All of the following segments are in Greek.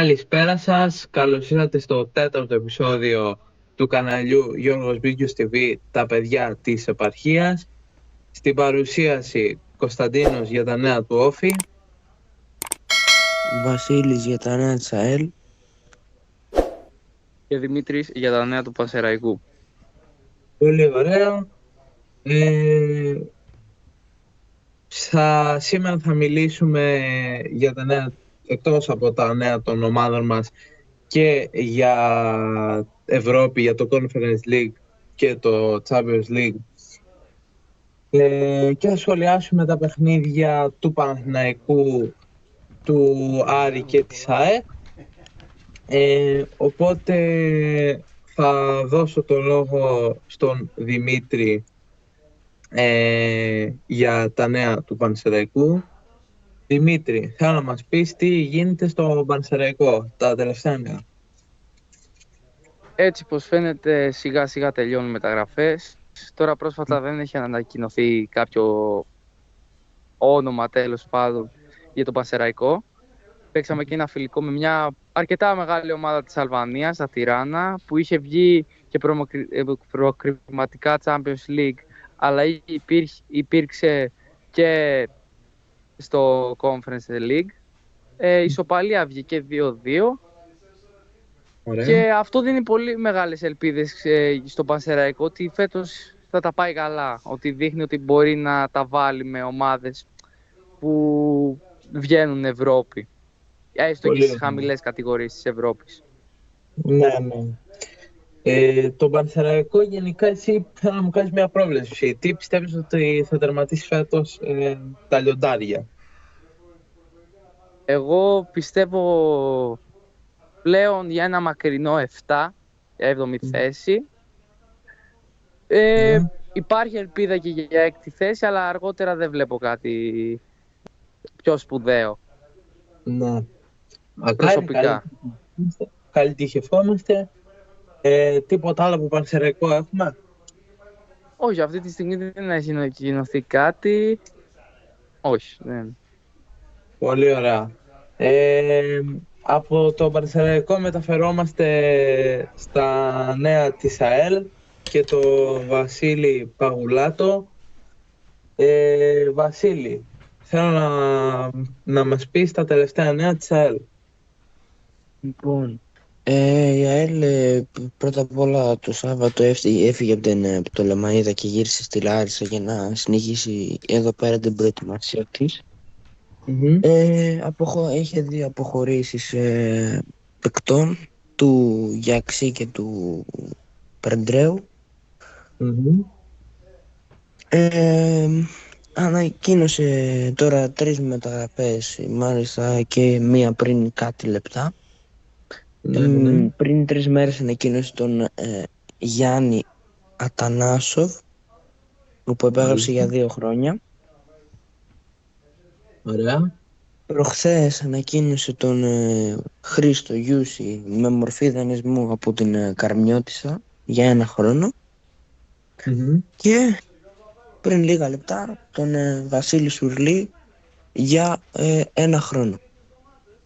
Καλησπέρα σας, καλώς ήρθατε στο τέταρτο επεισόδιο του καναλιού Γιώργος Μπίκιος TV, τα παιδιά της επαρχίας. Στην παρουσίαση Κωνσταντίνος για τα νέα του Όφη, Βασίλης για τα νέα της ΑΕΛ και Δημήτρης για τα νέα του Πανσεραϊκού. Πολύ ωραία. Σήμερα θα μιλήσουμε για τα νέα, εκτός από τα νέα των ομάδων μας, και για Ευρώπη, για το Conference League και το Champions League, και θα σχολιάσουμε τα παιχνίδια του Παναθηναϊκού, του Άρη και της ΑΕΚ. Οπότε θα δώσω το λόγο στον Δημήτρη για τα νέα του Πανσεραϊκού. Δημήτρη, θέλω να μας πεις τι γίνεται στο Πανσεραϊκό τα τελευταία νέα. Έτσι πως φαίνεται, σιγά σιγά τελειώνουν μεταγραφές. Τώρα πρόσφατα δεν έχει ανακοινωθεί κάποιο όνομα τέλος πάντων για το Πανσεραϊκό. Παίξαμε και ένα φιλικό με μια αρκετά μεγάλη ομάδα της Αλβανίας, τα Τιράνα, που είχε βγει και προκριματικά Champions League, αλλά υπήρξε και στο Conference League. Ισοπαλία βγήκε 2-2. Ωραία. Και αυτό δίνει πολύ μεγάλες ελπίδες στο Πανσεραϊκό, ότι φέτος θα τα πάει καλά, ότι δείχνει ότι μπορεί να τα βάλει με ομάδες που βγαίνουν Ευρώπη, έστω και στις χαμηλές κατηγορίες της Ευρώπης. Ναι. Το Πανσεραϊκό γενικά, εσύ θέλω να μου κάνεις μια πρόβλεψη. Τι πιστεύεις ότι θα τερματίσει φέτος τα λιοντάρια? Εγώ πιστεύω πλέον για ένα μακρινό 7, 7η θέση. Υπάρχει ελπίδα και για 6η θέση, αλλά αργότερα δεν βλέπω κάτι πιο σπουδαίο. Ναι. Προσωπικά. Καλή τύχη ευχόμαστε. Τίποτα άλλο από Πανσεραϊκό έχουμε? Όχι, αυτή τη στιγμή δεν έχει ανακοινωθεί κάτι. Όχι, δεν. Πολύ ωραία. Από το Πανσεραϊκό μεταφερόμαστε στα νέα της ΑΕΛ και το Βασίλη Παγουλάτο. Βασίλη, θέλω να μας πεις τα τελευταία νέα της ΑΕΛ. Λοιπόν, η ΑΕΛ πρώτα απ' όλα το Σάββατο έφυγε από το Λεμαΐδα και γύρισε στη Λάρισα για να συνεχίσει εδώ πέρα την προετοιμασία της. Είχε δύο αποχωρήσεις παικτών, του Γιαξή και του Περντρέου. Ανακοίνωσε τώρα 3 μεταγραφές, μάλιστα και μία πριν κάτι λεπτά. Πριν 3 μέρες ανακοίνωσε τον Γιάννη Ατανάσοφ, που επέγραψε για 2 χρόνια. Ωραία. Προχθές ανακοίνωσε τον Χρήστο Γιούση με μορφή δανεισμού από την Καρμιώτισσα για 1 χρόνο. Και πριν λίγα λεπτά τον Βασίλη Σουρλή για 1 χρόνο.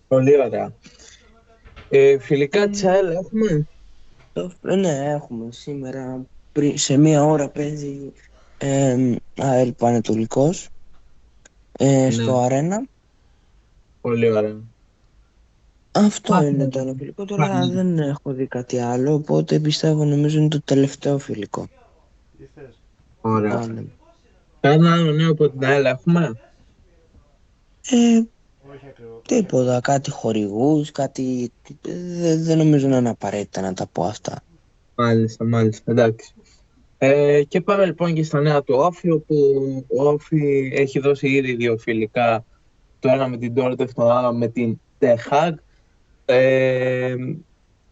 Πολύ ωραία. Φιλικά της ΑΕΛ έχουμε? Ναι, έχουμε. Σήμερα σε 1 ώρα παίζει ΑΕΛ Πανετολικός στο Αρένα. Πολύ ωραία. Αυτό είναι το ένα φιλικό. Τώρα δεν έχω δει κάτι άλλο, οπότε πιστεύω νομίζω είναι το τελευταίο φιλικό. Ωραία. Κάνα άλλο νέο από την ΑΕΛ έχουμε? Τίποτα, κάτι χορηγούς, κάτι... Δεν νομίζω να είναι απαραίτητα να τα πω αυτά. Μάλιστα, εντάξει. Και πάμε λοιπόν και στα νέα του Όφη, όπου ο Όφη έχει δώσει ήδη 2 φιλικά, το ένα με την Ντόρντεχ, το άλλο με την Τεχάγ.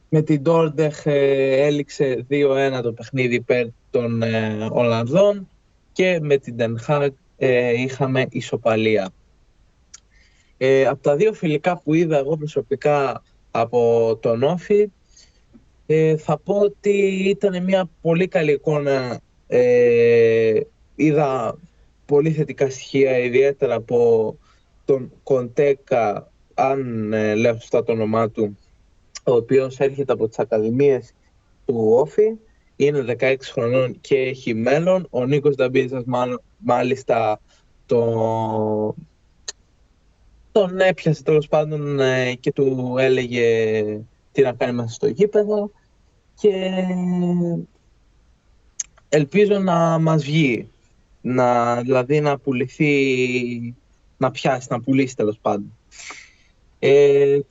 Με την Ντόρντεχ έληξε 2-1 το παιχνίδι υπέρ των Ολλανδών και με την Τεχάγ είχαμε ισοπαλία. Από τα 2 φιλικά που είδα εγώ προσωπικά από τον Όφη, θα πω ότι ήταν μια πολύ καλή εικόνα. Είδα πολύ θετικά στοιχεία, ιδιαίτερα από τον Κοντέκα, αν λέω σωστά το όνομά του, ο οποίος έρχεται από τις Ακαδημίες του Όφη, είναι 16 χρονών και έχει μέλλον. Ο Νίκος Νταμπίζας μάλιστα τον έπιασε τέλος πάντων και του έλεγε τι να κάνει μέσα στο γήπεδο και ελπίζω να μας βγει, δηλαδή να πουληθεί, να πιάσει, να πουλήσει τέλος πάντων.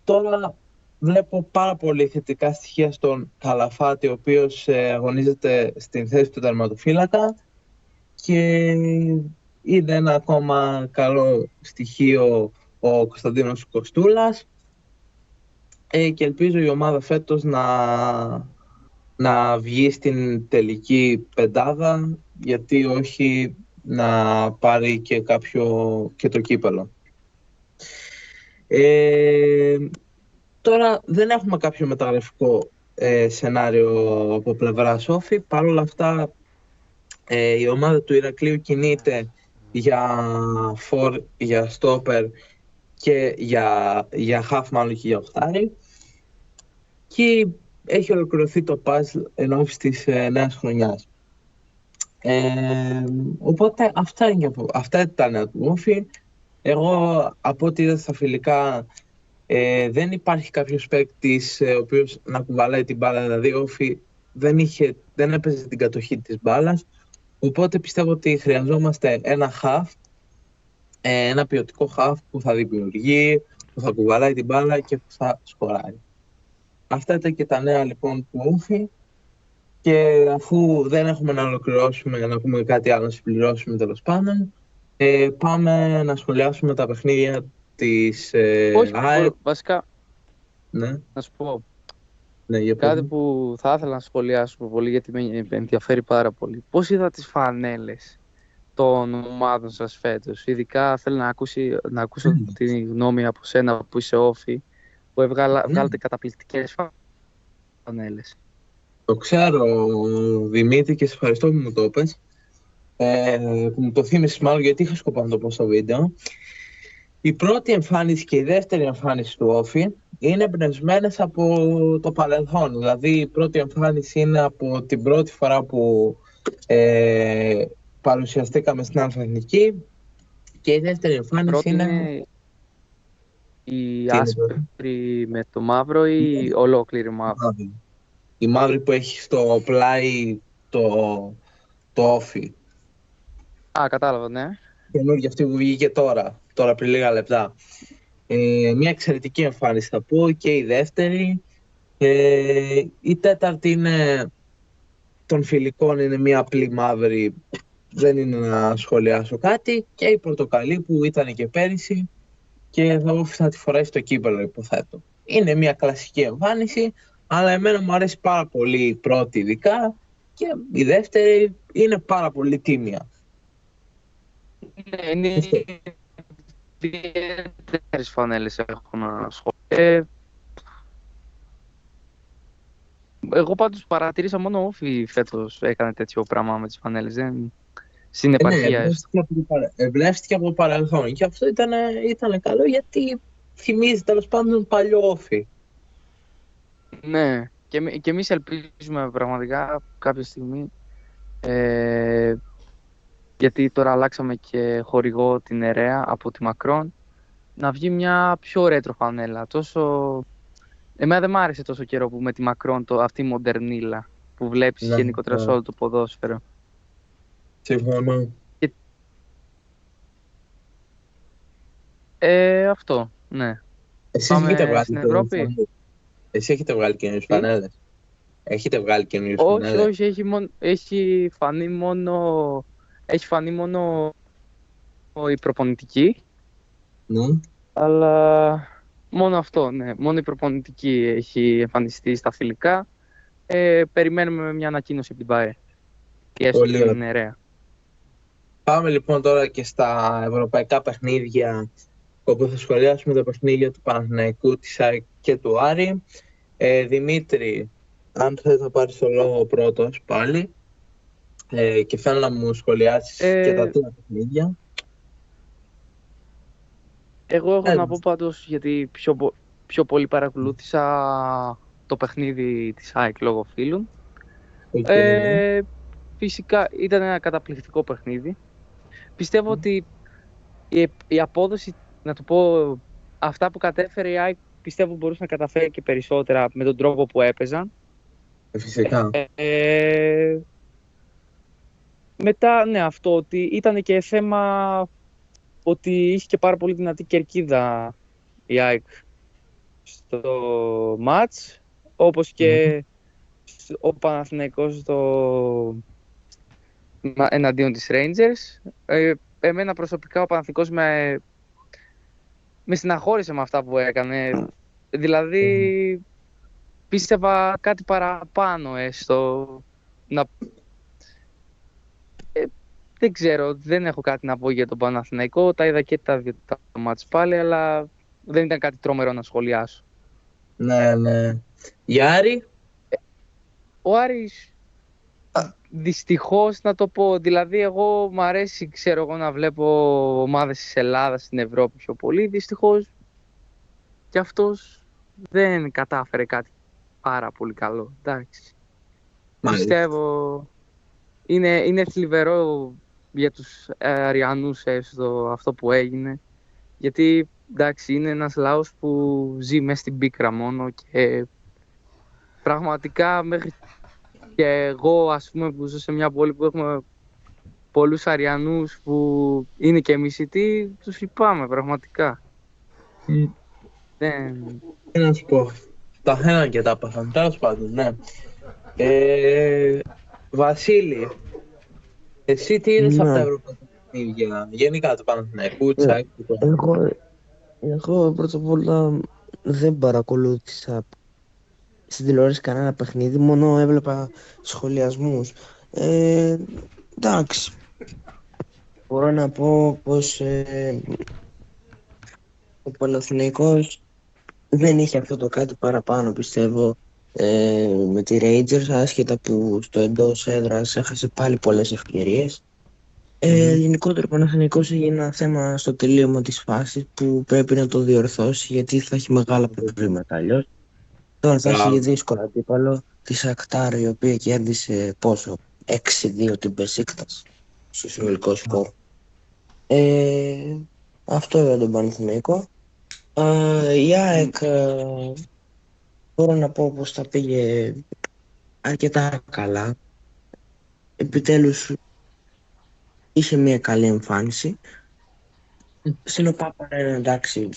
Τώρα βλέπω πάρα πολύ θετικά στοιχεία στον Καλαφάτη, ο οποίος αγωνίζεται στην θέση του τερματοφύλακα και είναι ένα ακόμα καλό στοιχείο ο Κωνσταντίνος Κοστούλας και ελπίζω η ομάδα φέτος να βγει στην τελική πεντάδα, γιατί όχι να πάρει και το κύπελλο. Τώρα δεν έχουμε κάποιο μεταγραφικό σενάριο από πλευρά Όφη. Παρ' όλα αυτά η ομάδα του Ηρακλείου κινείται για στόπερ και για half μάλλον και για οχτάρι και έχει ολοκληρωθεί το puzzle εν ώψη της νέας χρονιάς. Οπότε αυτά ήταν τα νέα του Όφη. Εγώ από ό,τι είδα στα φιλικά δεν υπάρχει κάποιος παίκτης ο οποίος να κουβαλάει την μπάλα, δηλαδή ο Όφη δεν έπαιζε την κατοχή της μπάλας, οπότε πιστεύω ότι χρειαζόμαστε ένα half, ένα ποιοτικό half που θα δημιουργεί, που θα κουβαλάει την μπάλα και που θα σκοράρει. Αυτά ήταν και τα νέα λοιπόν του Όφη και αφού δεν έχουμε να ολοκληρώσουμε, να πούμε κάτι άλλο, να συμπληρώσουμε τέλος πάντων, πάμε να σχολιάσουμε τα παιχνίδια της Όχι, βασικά, ναι. να σου πω Ναι, κάτι που θα ήθελα να σχολιάσω πολύ, γιατί με ενδιαφέρει πάρα πολύ. Πώς είδα τις φανέλες των ομάδων σας φέτος? Ειδικά θέλω να ακούσω τη γνώμη από σένα που είσαι Όφη, που βγάλετε καταπληκτικές φανέλες. Το ξέρω, Δημήτρη, και σε ευχαριστώ που μου το είπες. Που μου το θύμισες μάλλον, γιατί είχα σκοπό να το πω στο βίντεο. Η πρώτη εμφάνιση και η δεύτερη εμφάνιση του Όφη είναι εμπνευσμένες από το παρελθόν. Δηλαδή η πρώτη εμφάνιση είναι από την πρώτη φορά που παρουσιαστήκαμε στην Αλφα-Εθνική και η δεύτερη εμφάνιση είναι η άσπρη με το μαύρο ή ολόκληρη μαύρο? Η μαύρη που έχει στο πλάι το Όφη. Κατάλαβα, ναι. Καινούργια αυτή που βγήκε τώρα πριν λίγα λεπτά. Μια εξαιρετική εμφάνιση θα πω και η δεύτερη. Η τέταρτη είναι των φιλικών, είναι μια απλή μαύρη, δεν είναι να σχολιάσω κάτι, και η πορτοκαλί που ήταν και πέρυσι και θα τη φοράει στο κύπελλο, υποθέτω. Είναι μια κλασική εμφάνιση, αλλά εμένα μου αρέσει πάρα πολύ η πρώτη ειδικά και η δεύτερη είναι πάρα πολύ τίμια. Ναι, είναι ιδιαίτερες φανέλες έχω να σχολιάσω. Εγώ πάντως παρατήρησα μόνο Όφη φέτος έκανε τέτοιο πράγμα με τις φανέλες, δεν συνεπαρχία. Εμπνεύστηκε από το παρελθόν και αυτό ήταν καλό, γιατί θυμίζει τέλος πάντων παλιό Όφη. Ναι, και εμείς ελπίζουμε πραγματικά κάποια στιγμή, γιατί τώρα αλλάξαμε και χορηγό την Εραία από τη Μακρόν, να βγει μια πιο ρέτρο φανέλα. Εμένα δεν μ' άρεσε τόσο καιρό που με τη Μακρόν αυτή η μοντερνίλα που βλέπεις γενικότερα σε όλο το ποδόσφαιρο. Συμφωνώ. Αυτό, ναι. Πάμε στην Ευρώπη. Εσείς έχετε βγάλει καινούριες φανέλες? Έχετε βγάλει καινούριες φανέλες? Όχι, έχει φανεί μόνο η προπονητική. Ναι. Αλλά μόνο αυτό, ναι. Μόνο η προπονητική έχει εμφανιστεί στα φιλικά. Περιμένουμε μια ανακοίνωση από την ΠΑΕ και έστω την Εραία. Πάμε λοιπόν τώρα και στα ευρωπαϊκά παιχνίδια, όπου θα σχολιάσουμε τα παιχνίδια του Παναθηναϊκού, της ΑΕΚ και του Άρη. Δημήτρη, αν θες να πάρεις το λόγο πρώτος πάλι, και θέλω να μου σχολιάσεις και τα τρία παιχνίδια. Εγώ έχω να πω πάντως, γιατί πιο πολύ παρακολούθησα το παιχνίδι της ΑΕΚ λόγω φίλων. Okay. Φυσικά ήταν ένα καταπληκτικό παιχνίδι. Πιστεύω ότι η απόδοση, να το πω, αυτά που κατέφερε η ΑΕΚ, πιστεύω μπορούσε να καταφέρει και περισσότερα με τον τρόπο που έπαιζαν. Φυσικά. Μετά, ναι, αυτό ότι ήταν και θέμα ότι είχε και πάρα πολύ δυνατή κερκίδα η ΑΕΚ στο μάτς, όπως και ο Παναθηναϊκός εναντίον της Rangers. Εμένα προσωπικά ο Παναθηναϊκός με στεναχώρησε με αυτά που έκανε. Δηλαδή, πίστευα κάτι παραπάνω έστω. Δεν ξέρω, δεν έχω κάτι να πω για τον Παναθηναϊκό. Τα είδα και τα δύο τα μάτς πάλι, αλλά δεν ήταν κάτι τρομερό να σχολιάσω. Ναι, ναι. Η Άρη. Ο Άρης, δυστυχώς να το πω, δηλαδή εγώ μου αρέσει, ξέρω εγώ, να βλέπω ομάδες της Ελλάδας στην Ευρώπη πιο πολύ. Δυστυχώς και αυτός δεν κατάφερε κάτι πάρα πολύ καλό. Εντάξει. Πιστεύω είναι θλιβερό για τους Αριανούς έστω αυτό που έγινε, γιατί εντάξει είναι ένας λαός που ζει μέσα στην πίκρα μόνο και πραγματικά μέχρι και εγώ, ας πούμε, που ζω σε μια πόλη που έχουμε πολλούς Αριανούς που είναι και μισητοί, τους λυπάμαι πραγματικά. Τι να σου πω, τα ένα και τα πάθαν, τέλος πάντων, ναι. Βασίλη, εσύ τι είδες από τα ευρωπαϊκά παιχνίδια, γενικά του Παναθηναϊκού, της ΑΕΚ? Εγώ πρώτα απ' όλα δεν παρακολούθησα στην τηλεόραση κανένα παιχνίδι, μόνο έβλεπα σχολιασμούς. Εντάξει, μπορώ να πω πως ο Παναθηναϊκός δεν είχε αυτό το κάτι παραπάνω, πιστεύω, με τη Rangers, άσχετα που στο εντός έδρας έχασε πάλι πολλές ευκαιρίες. Γενικότερα ο Παναθηναϊκός έχει ένα θέμα στο τελείωμα της φάσης που πρέπει να το διορθώσει, γιατί θα έχει μεγάλα προβλήματα αλλιώς. Τώρα θα έχει δύσκολο αντίπαλο τη Σακτάρ, η οποία κέρδισε πόσο, 6-2 την Μπεσίκτας στο συνολικό σκορ. Αυτό για τον Παναθηναϊκό. Η ΑΕΚ μπορώ να πω πως τα πήγε αρκετά καλά. Επιτέλους είχε μια καλή εμφάνιση. Στην ΟΠΑΠ εντάξει,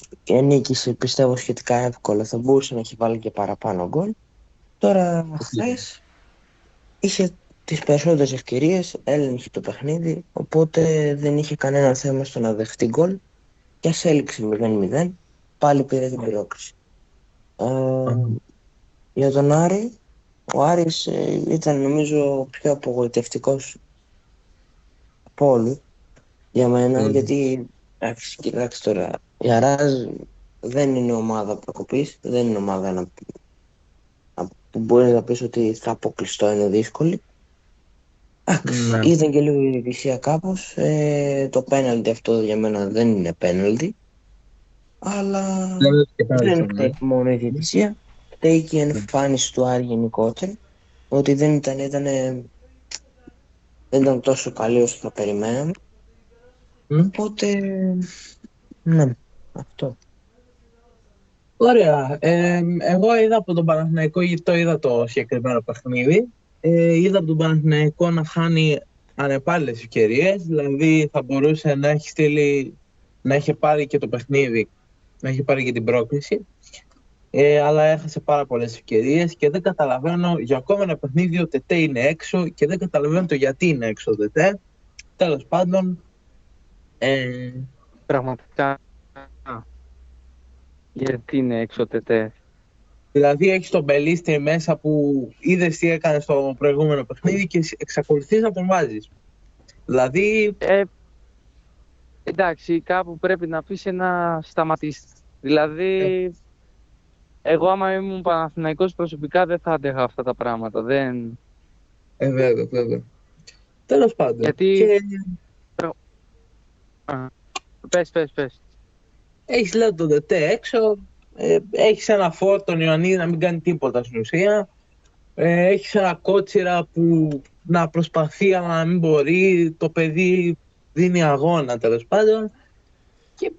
νίκησε πιστεύω σχετικά εύκολα, θα μπορούσε να έχει βάλει και παραπάνω γκολ. Τώρα χθες είχε τις περισσότερες ευκαιρίες, έλεγχε το παιχνίδι, οπότε δεν είχε κανένα θέμα στο να δεχτεί γκολ και ας έληξε 0-0, πάλι πήρε την πρόκριση. Για τον Άρη, ο Άρης ήταν νομίζω πιο απογοητευτικός από όλου για μένα, γιατί κοιτάξτε τώρα, η Αράζ δεν είναι ομάδα προκοπής, δεν είναι ομάδα που μπορεί να πεις ότι θα αποκλειστώ, είναι δύσκολη. Ήταν και λίγο η διαιτησία κάπως, το πέναλτι αυτό για μένα δεν είναι πέναλτι, αλλά δεν φταίει μόνο η διαιτησία, φταίει και η εμφάνιση του Άρη γενικότερα, ότι δεν ήταν τόσο καλή όσο θα περιμέναμε. Οπότε, ναι, αυτό. Ωραία. Εγώ είδα από τον Παναθηναϊκό, γιατί το είδα το συγκεκριμένο παιχνίδι, είδα από τον Παναθηναϊκό να χάνει ανεπάλληλες ευκαιρίες, δηλαδή θα μπορούσε να έχει στείλει, να έχει πάρει και το παιχνίδι, να έχει πάρει και την πρόκληση, αλλά έχασε πάρα πολλές ευκαιρίες και δεν καταλαβαίνω, για ακόμα ένα παιχνίδι ο Τετέ είναι έξω και δεν καταλαβαίνω το γιατί είναι έξω ο Τετέ. Τέλος πάντων, πραγματικά, γιατί είναι έξω ο Τετέ? Δηλαδή έχεις τον Μπελίστρι μέσα που είδες τι έκανε στο προηγούμενο παιχνίδι και εξακολουθείς να τον βάζεις. Δηλαδή... εντάξει, κάπου πρέπει να αφήσει να σταματήσει. Δηλαδή, εγώ άμα ήμουν Παναθηναϊκός προσωπικά δεν θα άντεχα αυτά τα πράγματα. Βέβαια. Τέλος πάντων. Γιατί... Και... Πες. έχεις λέω τον ΤΕ έξω, έχεις ένα φόρ τον Ιωαννίδη να μην κάνει τίποτα στην ουσία, έχεις ένα Κότσιρα που να προσπαθεί αλλά να μην μπορεί, το παιδί δίνει αγώνα τέλος πάντων και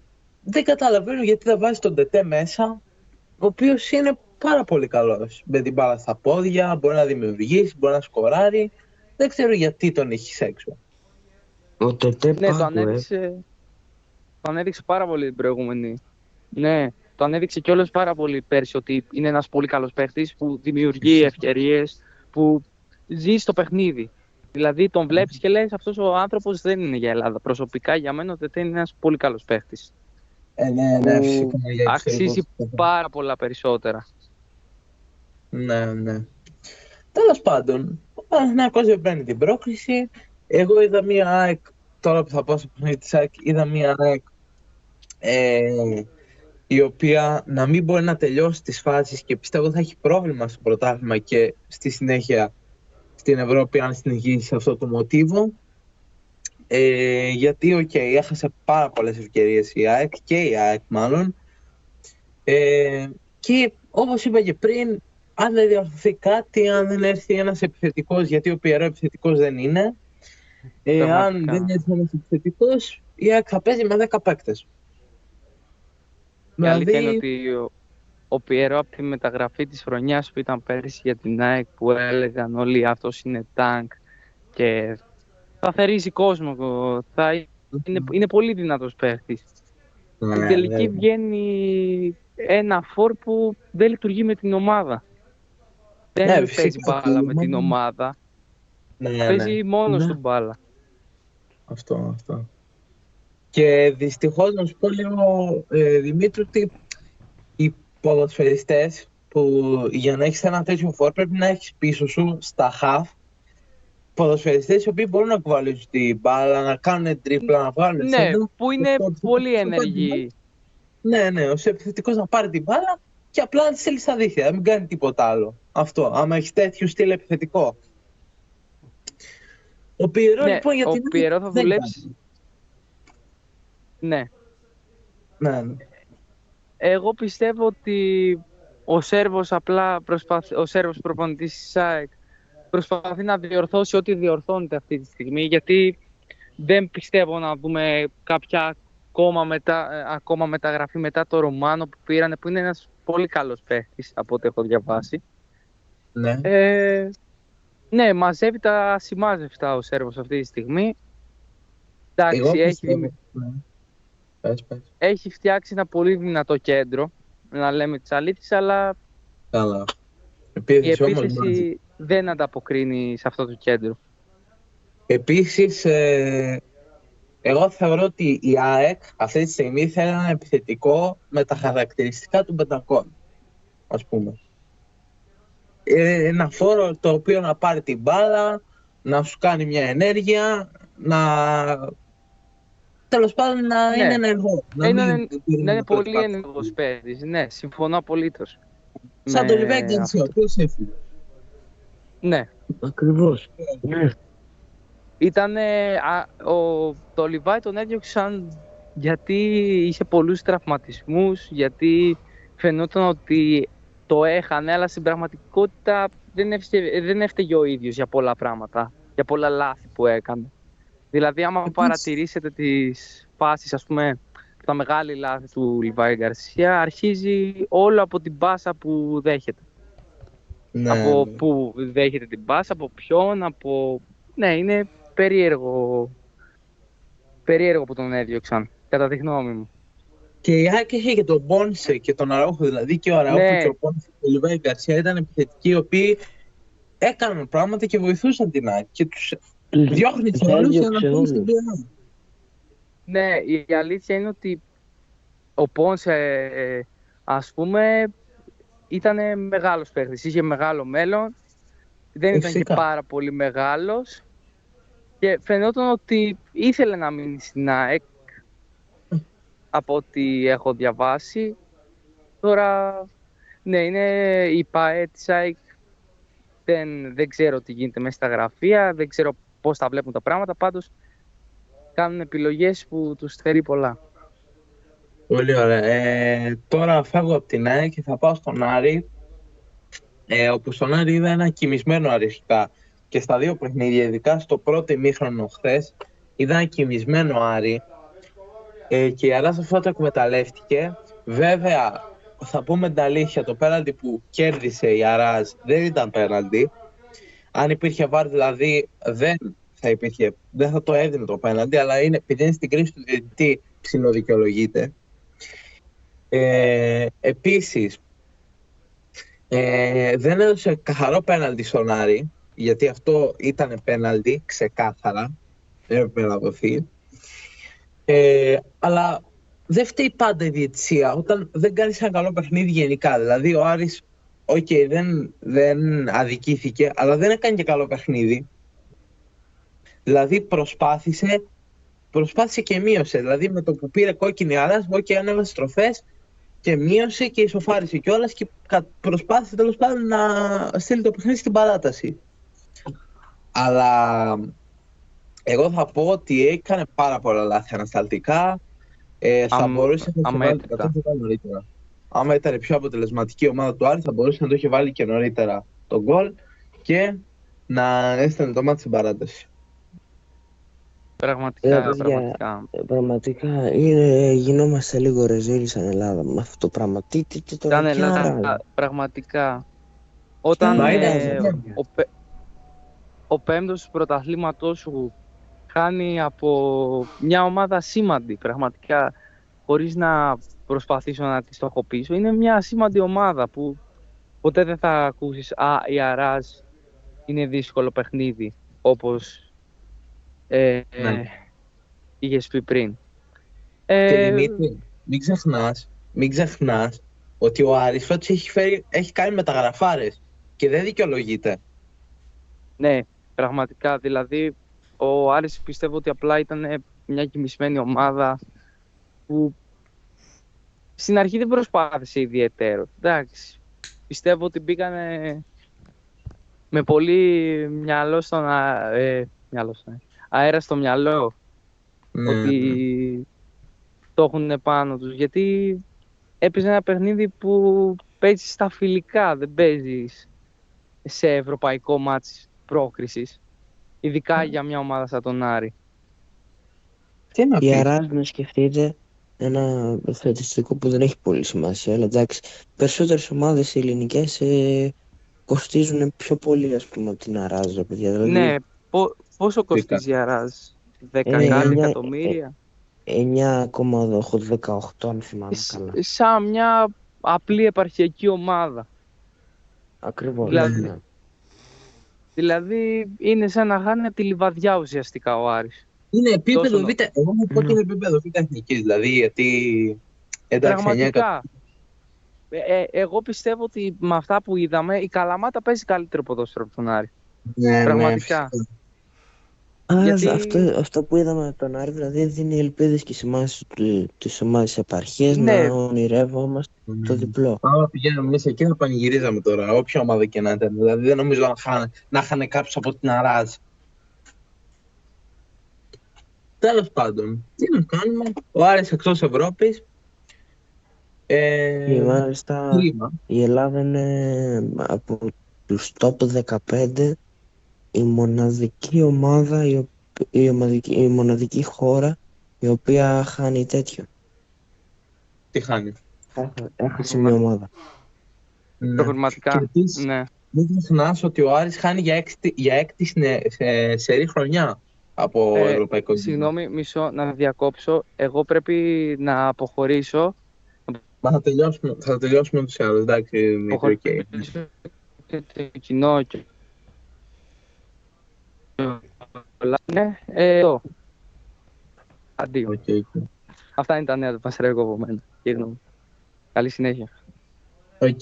δεν καταλαβαίνω γιατί δεν βάζει τον ΤΕ μέσα, ο οποίος είναι πάρα πολύ καλός με την μπάλα στα πόδια, μπορεί να δημιουργήσει, μπορεί να σκοράρει, δεν ξέρω γιατί τον έχεις έξω. Ο ΤΕ Ναι, το ανέδειξε πάρα πολύ την προηγούμενη. Ναι, το ανέδειξε κιόλας πάρα πολύ πέρσι ότι είναι ένας πολύ καλός παίχτης που δημιουργεί ευκαιρίες, που ζει στο παιχνίδι. Δηλαδή τον βλέπεις και λες αυτός ο άνθρωπος δεν είναι για Ελλάδα. Προσωπικά για μένα ο ΤΕ είναι ένας πολύ καλός παίχτης. Ναι, φυσικά. Αξίζει πάρα πολλά περισσότερα. Ναι. Τέλος πάντων, ο Παναθηναϊκός δεν παίρνει την πρόκριση. Εγώ είδα μία ΑΕΚ, τώρα που θα πάω στο παιχνίδι της ΑΕΚ, είδα μία ΑΕΚ η οποία να μην μπορεί να τελειώσει τις φάσεις και πιστεύω θα έχει πρόβλημα στο πρωτάθλημα και στη συνέχεια στην Ευρώπη αν συνεχίσει σε αυτό το μοτίβο. Γιατί, έχασε πάρα πολλές ευκαιρίες η ΑΕΚ και η ΑΕΚ μάλλον. Και όπως είπα και πριν, αν δεν διορθωθεί κάτι, αν δεν έρθει ένας επιθετικός, γιατί ο Πιερό επιθετικός δεν είναι, αν δεν έρθει ένας επιθετικός, η ΑΕΚ θα παίζει με 10 παίκτες. Η αλήθεια είναι ότι ο Πιερό από τη μεταγραφή της χρονιάς που ήταν πέρυσι για την ΑΕΚ που έλεγαν όλοι αυτός είναι τάγκ και θα θερήσει κόσμο, είναι πολύ δυνατός παίχτης. Στην τελική βγαίνει ένα φόρ που δεν λειτουργεί με την ομάδα. Δεν παίζει μπάλα με την ομάδα. Παίζει μόνος του μπάλα. Αυτό. Και δυστυχώς να σου πω λίγο, Δημήτρη, ότι οι ποδοσφαιριστές που για να έχεις ένα τέτοιο φόρ πρέπει να έχεις πίσω σου στα half ποδοσφαιριστές οι οποίοι μπορούν να κουβαλήσουν την μπάλα, να κάνουν τρίπλα, να βγάλουν σέντρα. Που είναι πολύ ενεργοί. Ναι, ο επιθετικός να πάρει την μπάλα και απλά να τη στείλει στα δίχτυα, να μην κάνει τίποτα άλλο. Αυτό, άμα έχει τέτοιο στυλ επιθετικό. Ο Πιερό λοιπόν για την Πιερό θα δουλέψει. Ναι. Εγώ πιστεύω ότι ο Σέρβος ο Σέρβος προπονητής της ΑΕΚ προσπαθεί να διορθώσει ό,τι διορθώνεται αυτή τη στιγμή, γιατί δεν πιστεύω να δούμε κάποια ακόμα μεταγραφή μετά το Ρωμάνο που πήρανε, που είναι ένας πολύ καλός παίχτης από ό,τι έχω διαβάσει. Ναι. Ναι, μαζεύει τα ασημάζευτα ο Σέρβος αυτή τη στιγμή. Εντάξει, έχει φτιάξει ένα πολύ δυνατό κέντρο, να λέμε τις αλήθειες, αλλά η επίθεση δεν ανταποκρίνει σε αυτό το κέντρο. Επίσης, εγώ θεωρώ ότι η ΑΕΚ αυτή τη στιγμή θέλει ένα επιθετικό με τα χαρακτηριστικά του Μπεντακόν, ας πούμε. Ένα φόρο το οποίο να πάρει την μπάλα, να σου κάνει μια ενέργεια, τέλος πάντων να είναι ενεργό. Να είναι πολύ ενεργός παίκτης, ναι, συμφωνώ απολύτως. Σαν το Λιβάη Γκαρσία, ο οποίος έφυγε. Ναι. Ακριβώς. Ναι. Το Λιβάη τον έδιωξαν γιατί είχε πολλούς τραυματισμούς, γιατί φαινόταν ότι το έχανε, αλλά στην πραγματικότητα δεν έφταιγε ο ίδιος για πολλά πράγματα, για πολλά λάθη που έκανε. Δηλαδή, άμα παρατηρήσετε τις φάσεις, ας πούμε, τα μεγάλη λάθη του Λιβάη Γκαρσία, αρχίζει όλο από την πάσα που δέχεται. Που δέχεται την πάσα, από ποιον, Ναι, είναι περίεργο που τον έδιωξαν, κατά τη γνώμη μου. Και η ΑΕΚ είχε και τον Πόνσε και τον Αραούχο, δηλαδή και ο Αραούχο και ο Πόνσε και ο Λιβάη Γκαρσία ήταν επιθετικοί, οι οποίοι έκαναν πράγματα και βοηθούσαν την ΑΕΚ και τους διώχνει τους όλους για να πούν στην DNA. Ναι, η αλήθεια είναι ότι ο Πόνσε, ας πούμε, ήταν μεγάλος παίκτης, είχε μεγάλο μέλλον, δεν ήταν και πάρα πολύ μεγάλος και φαινόταν ότι ήθελε να μείνει στην ΑΕΚ, από ό,τι έχω διαβάσει. Τώρα, ναι, είναι η ΠΑΕ της ΑΕΚ, δεν ξέρω τι γίνεται μέσα στα γραφεία, δεν ξέρω πώς τα βλέπουν τα πράγματα, πάντως κάνουν επιλογές που τους θερεί πολλά. Πολύ ωραία. Τώρα φεύγω από την ΑΕΚ και θα πάω στον Άρη, όπου στον Άρη είδα ένα κοιμισμένο αρχικά. Και στα δύο παιχνίδια, ειδικά στο πρώτο ημίχρονο χθες, είδα ένα κοιμισμένο Άρη, και η Αράς αυτό το εκμεταλλεύτηκε. Βέβαια, θα πούμε την αλήθεια, το πέναλτι που κέρδισε η Αράς δεν ήταν πέναλτι. Αν υπήρχε βάρ, δηλαδή, δεν θα το έδινε το πέναλτι, αλλά επειδή είναι στην κρίση του διαιτητή, ψιλοδικαιολογείται. Επίσης, δεν έδωσε καθαρό πέναλτι στον Άρη, γιατί αυτό ήταν πέναλτι, ξεκάθαρα, έπρεπε να δοθεί. Αλλά δεν φταίει πάντα η διαιτησία όταν δεν κάνεις ένα καλό παιχνίδι γενικά. Δηλαδή ο Άρης, δεν αδικήθηκε, αλλά δεν έκανε και καλό παιχνίδι. Δηλαδή προσπάθησε και μείωσε. Δηλαδή με το που πήρε κόκκινη Άρας, ανέβασε στροφές και μείωσε και ισοφάρισε κιόλας και προσπάθησε τέλος πάντων να στείλει το παιχνίδι στην παράταση. Αλλά εγώ θα πω ότι έκανε πάρα πολλά λάθη ανασταλτικά. Θα μπορούσε να το βάλει νωρίτερα. Άμα ήταν πιο αποτελεσματική η ομάδα του Άρη, θα μπορούσε να το είχε βάλει και νωρίτερα το γκολ και να έστελνε το μάτι στην παράταση. Πραγματικά γινόμαστε λίγο ρεζίλοι σαν Ελλάδα με αυτό το πράγμα. Τι τώρα, σαν Ελλάδα, πραγματικά. Όταν ο πέμπτος του πρωταθλήματός σου χάνει από μια ομάδα σήμαντη, πραγματικά, χωρίς να προσπαθήσω να τη στοχοποιήσω, είναι μια σήμαντη ομάδα που ποτέ δεν θα ακούσεις η Αράς είναι δύσκολο παιχνίδι, όπως είχες πει πριν. Και Δημήτρη, μην ξεχνάς ότι ο Άρης φέτος έχει κάνει μεταγραφάρες και δεν δικαιολογείται. Ναι, πραγματικά, δηλαδή ο Άρης πιστεύω ότι απλά ήταν μια κοιμισμένη ομάδα που στην αρχή δεν προσπάθησε ιδιαίτερο. Εντάξει, πιστεύω ότι μπήκανε με πολύ αέρα στο μυαλό, ότι το έχουν πάνω τους, γιατί έπαιζε ένα παιχνίδι που παίζεις στα φιλικά, δεν παίζεις σε ευρωπαϊκό μάτς πρόκρισης, ειδικά για μια ομάδα σαν τον Άρη. Η Αράς, να σκεφτείτε ένα στατιστικό που δεν έχει πολύ σημασία, αλλά εντάξει, περισσότερες ομάδες ελληνικές κοστίζουν πιο πολύ, ας πούμε, από την Αράς, παιδιά. Δηλαδή, ναι, πόσο κοστίζει η Αράς, 10 εκατομμύρια? 9,18 αν θυμάμαι καλά. Σαν μια απλή επαρχιακή ομάδα. Ακριβώς. Δηλαδή είναι σαν να χάνει τη Λιβαδιά ουσιαστικά ο Άρης. Είναι επίπεδο Β', εγώ μου πω ότι είναι επίπεδο Β' εθνικής, δηλαδή, γιατί εντάξει, πραγματικά. Εγώ πιστεύω ότι με αυτά που είδαμε η Καλαμάτα παίζει καλύτερο ποδόσφαιρο από τον Άρη. Ναι, πραγματικά. Αυτό που είδαμε από τον Άρη, δηλαδή δίνει ελπίδες και σημάδες της ομάδας επαρχίας, ναι, να ονειρεύομαστε το διπλό. Άμα πηγαίνουμε εμείς εκεί θα πανηγυρίζαμε τώρα, όποια ομάδα και να ήταν. Δηλαδή δεν νομίζω να χάνε κάποιος από την Αράζ. Τέλος πάντων, τι να κάνουμε, ο Άρης εκτός Ευρώπης. Και μάλιστα η Ελλάδα είναι από τους top 15 η μοναδική ομάδα, η μοναδική χώρα η οποία χάνει τέτοιο. Τι χάνει? Έχασε μια ομάδα. Προγραμματικά, ναι. Μην ξεχνάς ότι ο Άρης χάνει για έκτη σερί χρονιά από ευρωπαϊκό. Συγγνώμη, μισό να διακόψω. Εγώ πρέπει να αποχωρήσω. Μα θα τελειώσουμε τους άλλους, εντάξει, Δημήτρη, και το κοινό και ναι, αντίο. Αυτά είναι τα νέα του Πασαραϊκού από μένα. Καλή συνέχεια. Οκ.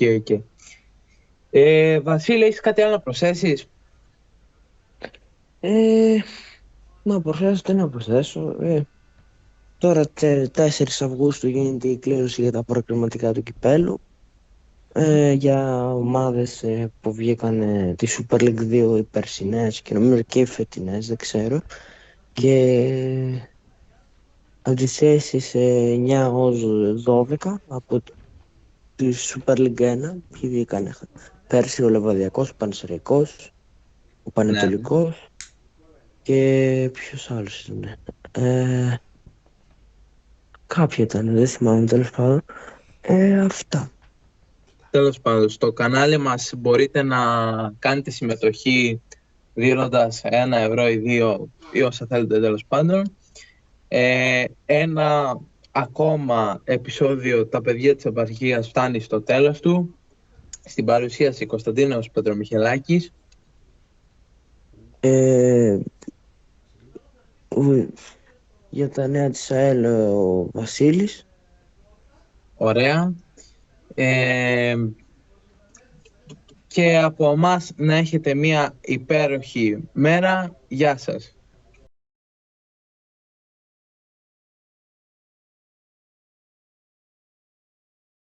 Βασίλη, έχεις κάτι άλλο να προσθέσεις? Να προσθέσω, τι να προσθέσω. Τώρα 4 Αυγούστου γίνεται η κλήρωση για τα προκριματικά του κυπέλου. Για ομάδες που βγήκαν τη Super League 2, οι περσινές και νομίζω και οι φετινές, δεν ξέρω. Και από τις θέσεις 9 ως 12 από τη Super League 1. Ποιοι βγήκαν πέρσι? Ο Λεβαδιακός, ο Πανσεραϊκός, ο Ναι. Πανετολικός και ποιος άλλος ήταν? Κάποιοι ήταν, δεν θυμάμαι, τέλος πάντων. Αυτά. Τέλος πάντων, στο κανάλι μας μπορείτε να κάνετε συμμετοχή δίνοντας 1 ευρώ ή 2 ή όσα θέλετε, τέλος πάντων. Ένα ακόμα επεισόδιο «Τα παιδιά της επαρχίας» φτάνει στο τέλος του. Στην παρουσίαση Κωνσταντίνος Πετρομιχελάκης. Για τα νέα της ΑΕΛ ο Βασίλης. Ωραία. Και από εμάς να έχετε μια υπέροχη μέρα. Γεια σας.